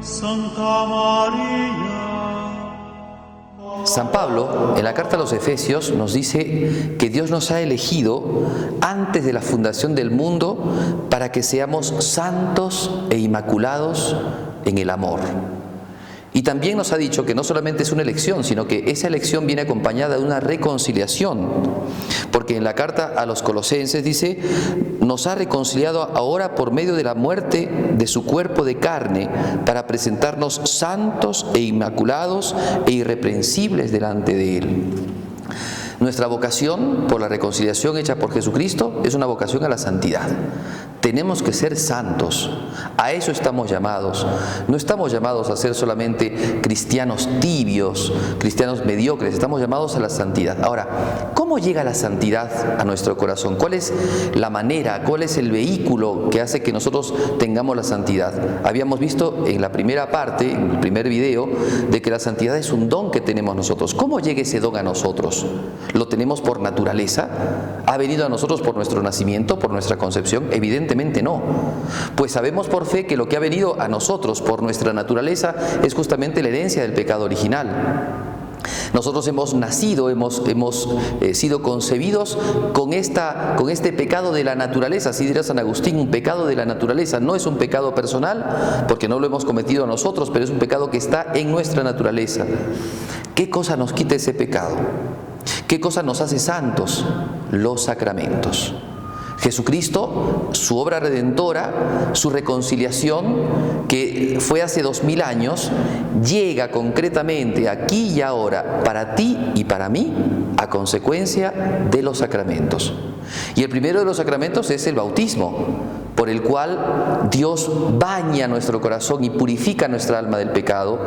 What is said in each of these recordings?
Santa María. San Pablo, en la carta a los Efesios, nos dice que Dios nos ha elegido antes de la fundación del mundo para que seamos santos e inmaculados en el amor. Y también nos ha dicho que no solamente es una elección, sino que esa elección viene acompañada de una reconciliación. Porque en la carta a los Colosenses dice, nos ha reconciliado ahora por medio de la muerte de su cuerpo de carne para presentarnos santos e inmaculados e irreprensibles delante de Él. Nuestra vocación por la reconciliación hecha por Jesucristo es una vocación a la santidad. Tenemos que ser santos, a eso estamos llamados. No estamos llamados a ser solamente cristianos tibios, cristianos mediocres, estamos llamados a la santidad. Ahora, ¿cómo llega la santidad a nuestro corazón? ¿Cuál es la manera, cuál es el vehículo que hace que nosotros tengamos la santidad? Habíamos visto en la primera parte, en el primer video, de que la santidad es un don que tenemos nosotros. ¿Cómo llega ese don a nosotros? ¿Lo tenemos por naturaleza? ¿Ha venido a nosotros por nuestro nacimiento, por nuestra concepción? Evidentemente no. Pues sabemos por fe que lo que ha venido a nosotros por nuestra naturaleza es justamente la herencia del pecado original. Nosotros hemos nacido, hemos sido concebidos con este pecado de la naturaleza. Así dirá San Agustín, un pecado de la naturaleza. No es un pecado personal, porque no lo hemos cometido nosotros, pero es un pecado que está en nuestra naturaleza. ¿Qué cosa nos quita ese pecado? ¿Qué cosa nos hace santos? Los sacramentos. Jesucristo, su obra redentora, su reconciliación, que fue hace 2000 años, llega concretamente aquí y ahora para ti y para mí a consecuencia de los sacramentos. Y el primero de los sacramentos es el bautismo, por el cual Dios baña nuestro corazón y purifica nuestra alma del pecado.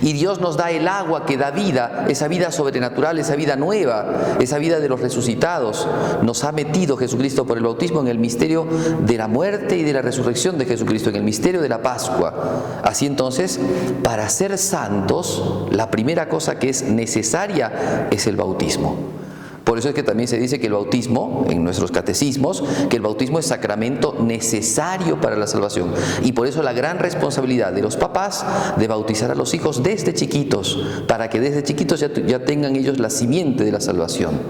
Y Dios nos da el agua que da vida, esa vida sobrenatural, esa vida nueva, esa vida de los resucitados. Nos ha metido Jesucristo por el bautismo en el misterio de la muerte y de la resurrección de Jesucristo, en el misterio de la Pascua. Así entonces, para ser santos, la primera cosa que es necesaria es el bautismo. Por eso es que también se dice que el bautismo, en nuestros catecismos, que el bautismo es sacramento necesario para la salvación. Y por eso la gran responsabilidad de los papás de bautizar a los hijos desde chiquitos, para que desde chiquitos ya tengan ellos la simiente de la salvación.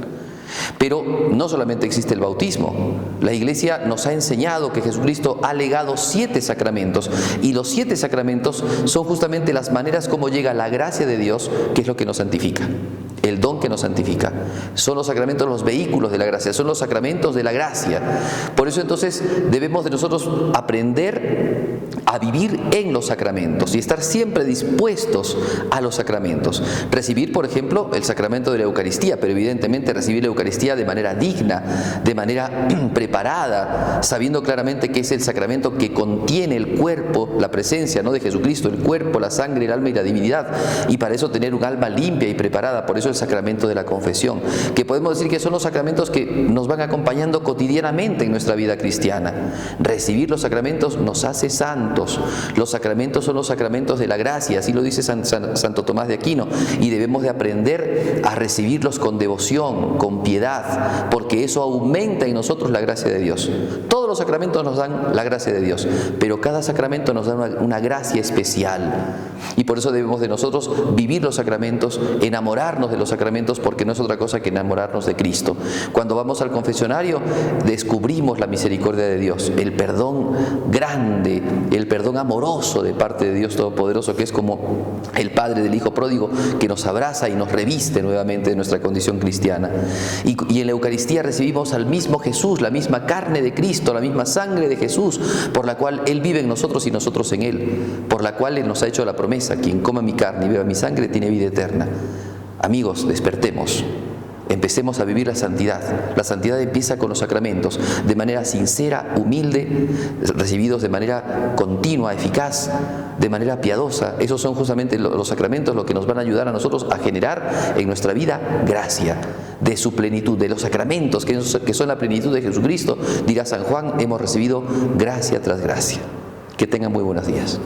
Pero no solamente existe el bautismo. La Iglesia nos ha enseñado que Jesucristo ha legado 7 sacramentos, y los 7 sacramentos son justamente las maneras como llega la gracia de Dios, que es lo que nos santifica. El don que nos santifica. Son los sacramentos los vehículos de la gracia, son los sacramentos de la gracia. Por eso entonces debemos de nosotros aprender a vivir en los sacramentos y estar siempre dispuestos a los sacramentos. Recibir, por ejemplo, el sacramento de la Eucaristía, pero evidentemente recibir la Eucaristía de manera digna, de manera preparada, sabiendo claramente que es el sacramento que contiene el cuerpo, la presencia, ¿no?, de Jesucristo, el cuerpo, la sangre, el alma y la divinidad. Y para eso tener un alma limpia y preparada. Por eso el sacramento de la confesión, que podemos decir que son los sacramentos que nos van acompañando cotidianamente en nuestra vida cristiana. Recibir los sacramentos nos hace santos. Los sacramentos son los sacramentos de la gracia, así lo dice Santo Tomás de Aquino, y debemos de aprender a recibirlos con devoción, con piedad, porque eso aumenta en nosotros la gracia de Dios. Todos los sacramentos nos dan la gracia de Dios, pero cada sacramento nos da una gracia especial, y por eso debemos de nosotros vivir los sacramentos, enamorarnos de los sacramentos, porque no es otra cosa que enamorarnos de Cristo. Cuando vamos al confesionario descubrimos la misericordia de Dios, el perdón grande, el perdón amoroso de parte de Dios Todopoderoso, que es como el Padre del Hijo pródigo, que nos abraza y nos reviste nuevamente de nuestra condición cristiana. Y en la Eucaristía recibimos al mismo Jesús, la misma carne de Cristo, la misma sangre de Jesús, por la cual Él vive en nosotros y nosotros en Él, por la cual Él nos ha hecho la promesa: quien coma mi carne y beba mi sangre tiene vida eterna. Amigos, despertemos, empecemos a vivir la santidad. La santidad empieza con los sacramentos, de manera sincera, humilde, recibidos de manera continua, eficaz, de manera piadosa. Esos son justamente los sacramentos los que nos van a ayudar a nosotros a generar en nuestra vida gracia, de su plenitud, de los sacramentos que son la plenitud de Jesucristo. Dirá San Juan, hemos recibido gracia tras gracia. Que tengan muy buenos días.